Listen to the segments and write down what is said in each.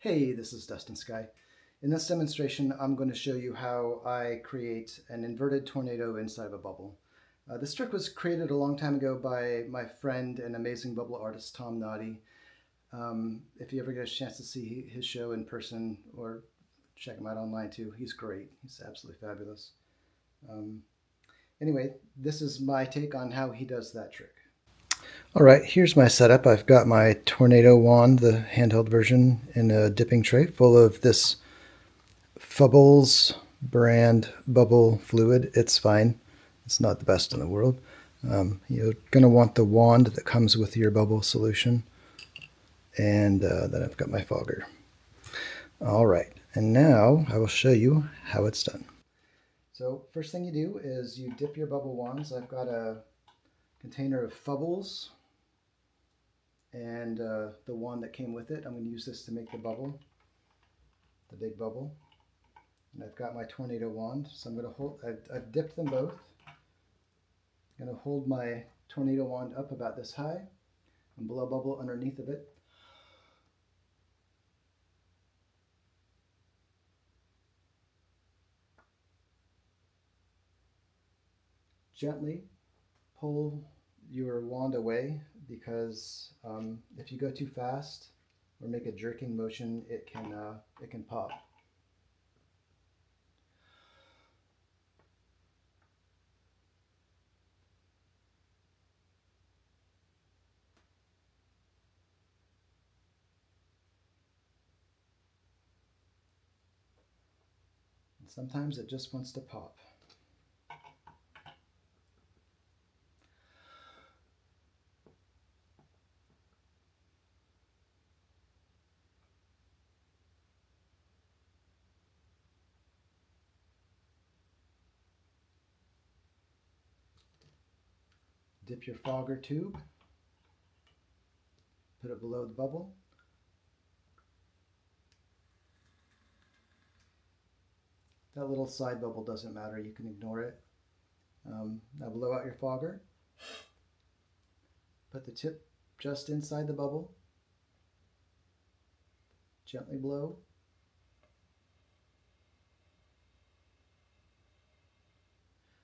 Hey, this is Dustin Sky. In this demonstration, I'm going to show you how I create an inverted tornado inside of a bubble. This trick was created a long time ago by my friend and amazing bubble artist, Tom Noddy. If you ever get a chance to see his show in person or check him out online too, he's great. He's absolutely fabulous. Um, anyway, this is my take on how he does that trick. All right, here's my setup. I've got my tornado wand, the handheld version, in a dipping tray full of this Fubbles brand bubble fluid. It's fine. It's not the best in the world. You're going to want the wand that comes with your bubble solution. And then I've got my fogger. All right, and now I will show you how it's done. So first thing you do is you dip your bubble wands. I've got a container of Fubbles and the wand that came with it. I'm going to use this to make the bubble, the big bubble. And I've got my tornado wand, so I'm going to hold, I've dipped them both. I'm going to hold my tornado wand up about this high and blow a bubble underneath of it. Gently pull your wand away because if you go too fast or make a jerking motion, it can pop. And sometimes it just wants to pop. Dip your fogger tube, put it below the bubble. That little side bubble doesn't matter, you can ignore it. Now blow out your fogger. Put the tip just inside the bubble. Gently blow.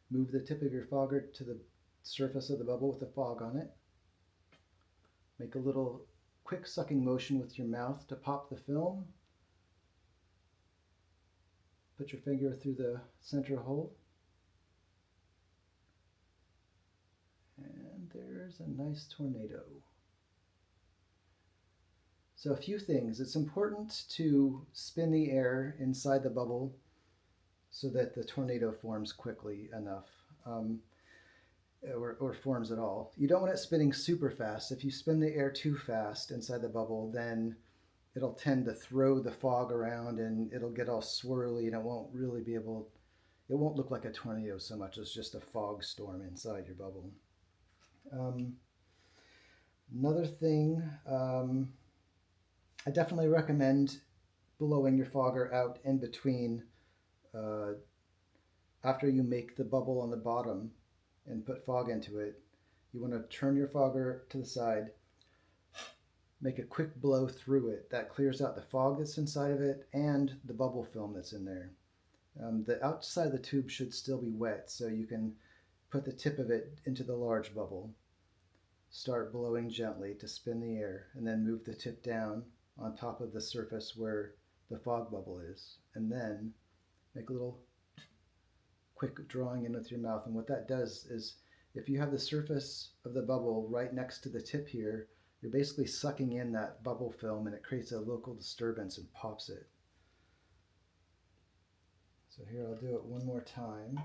Move the tip of your fogger to the surface of the bubble with the fog on it. Make a little quick sucking motion with your mouth to pop the film. Put your finger through the center hole. And there's a nice tornado. So a few things. It's important to spin the air inside the bubble so that the tornado forms quickly enough, or forms at all. You don't want it spinning super fast. If you spin the air too fast inside the bubble, then it'll tend to throw the fog around and it'll get all swirly and it won't really be able, it won't look like a tornado so much as just a fog storm inside your bubble. Another thing, I definitely recommend blowing your fogger out in between after you make the bubble on the bottom and put fog into it. You want to turn your fogger to the side, make a quick blow through it. That clears out the fog that's inside of it and the bubble film that's in there. The outside of the tube should still be wet, so you can put the tip of it into the large bubble. Start blowing gently to spin the air, and then move the tip down on top of the surface where the fog bubble is. And then make a little quick drawing in with your mouth. And what that does is, if you have the surface of the bubble right next to the tip here, you're basically sucking in that bubble film and it creates a local disturbance and pops it. So here I'll do it one more time.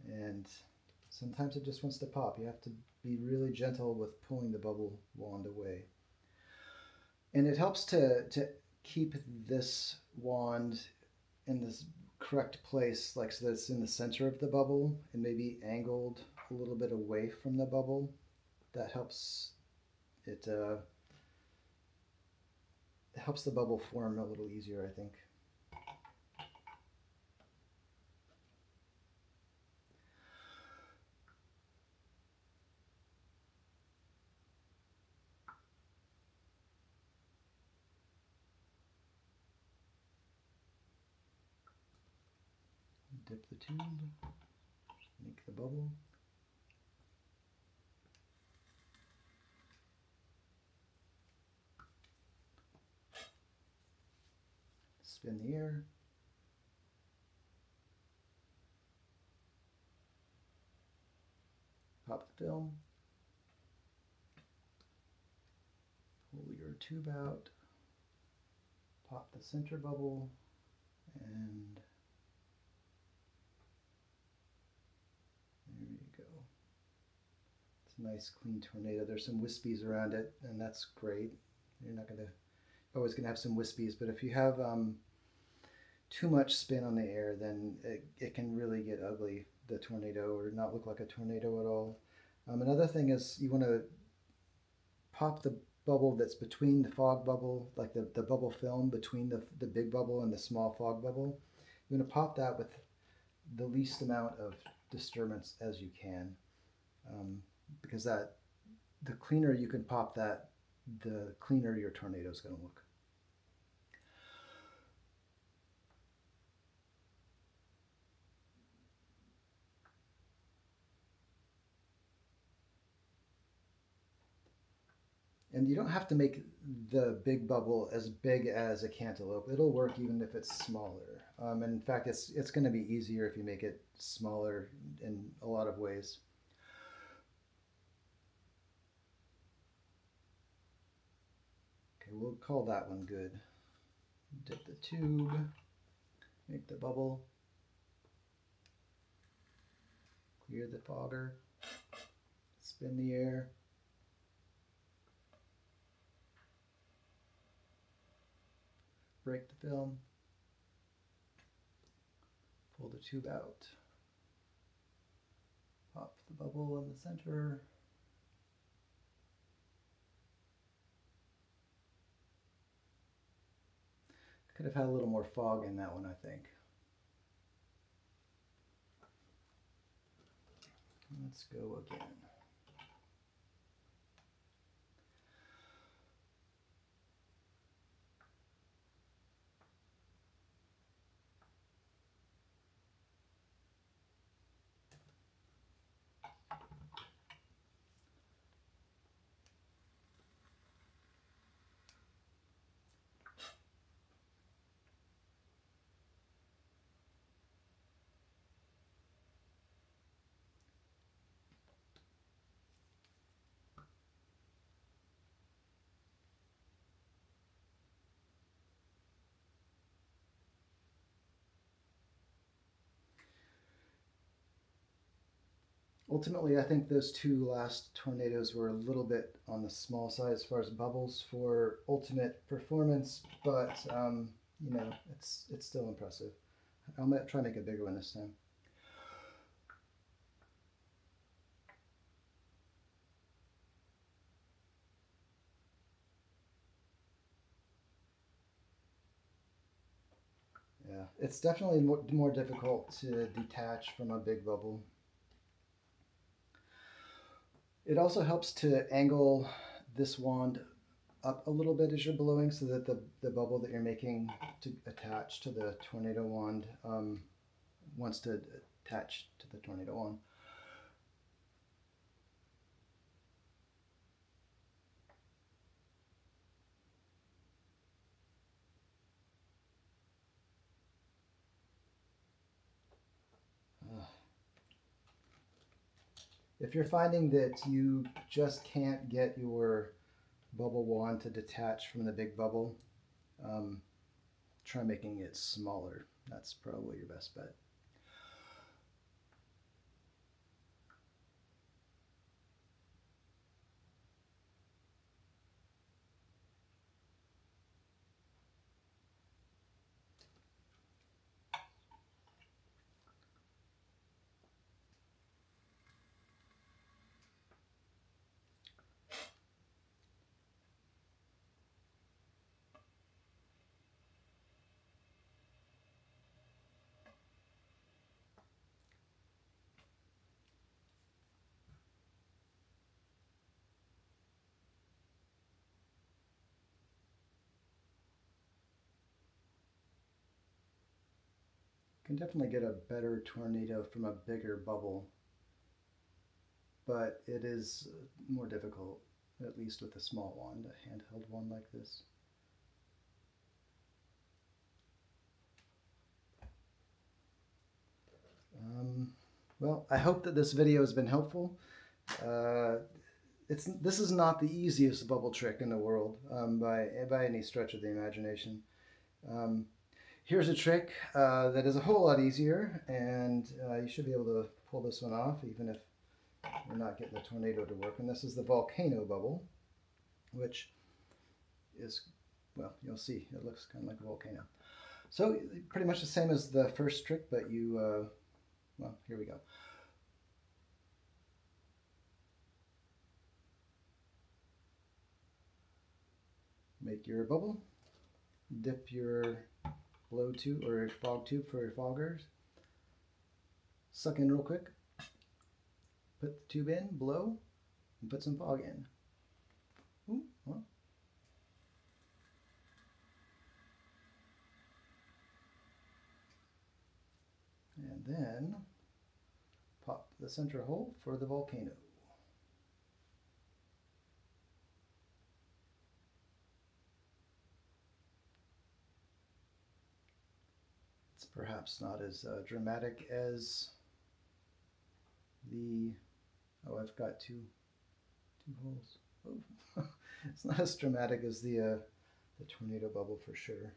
And sometimes it just wants to pop. You have to be really gentle with pulling the bubble wand away. And it helps to keep this wand in this correct place, like so that it's in the center of the bubble and maybe angled a little bit away from the bubble. That helps it helps the bubble form a little easier, I think. Dip the tube, make the bubble. Spin the air. Pop the film. Pull your tube out. Pop the center bubble. And there you go. It's a nice clean tornado. There's some wispies around it, and that's great. You're not always gonna have some wispies, but if you have too much spin on the air, then it can really get ugly, the tornado, or not look like a tornado at all. Another thing is you want to pop the bubble that's between the fog bubble, like the bubble film between the big bubble and the small fog bubble. You want to pop that with the least amount of disturbance as you can, because the cleaner you can pop that, the cleaner your tornado is going to look. And you don't have to make the big bubble as big as a cantaloupe. It'll work even if it's smaller. And in fact, it's going to be easier if you make it smaller in a lot of ways. Okay, we'll call that one good. Dip the tube, make the bubble, clear the fogger, spin the air. Break the film, pull the tube out, pop the bubble in the center, could have had a little more fog in that one, I think. Let's go again. Ultimately, I think those two last tornadoes were a little bit on the small side as far as bubbles for ultimate performance, but you know, it's still impressive. I'll try to make a bigger one this time. Yeah, it's definitely more difficult to detach from a big bubble. It also helps to angle this wand up a little bit as you're blowing so that the bubble that you're making to attach to the tornado wand wants to attach to the tornado wand. If you're finding that you just can't get your bubble wand to detach from the big bubble, try making it smaller. That's probably your best bet. can definitely get a better tornado from a bigger bubble, but it is more difficult, at least with a small wand, a handheld one like this. Well, I hope that this video has been helpful. Uh, this is not the easiest bubble trick in the world by any stretch of the imagination. Um, Here's a trick that is a whole lot easier, and you should be able to pull this one off even if you're not getting the tornado to work. And this is the volcano bubble, which is, well, you'll see, it looks kind of like a volcano. So pretty much the same as the first trick, but you, well, here we go. Make your bubble, dip your blow tube or fog tube for your foggers, suck in real quick, put the tube in, blow, and put some fog in. Ooh, well. And then pop the center hole for the volcano. It's perhaps not as dramatic as the, oh, I've got two holes. Oh. It's not as dramatic as the tornado bubble for sure.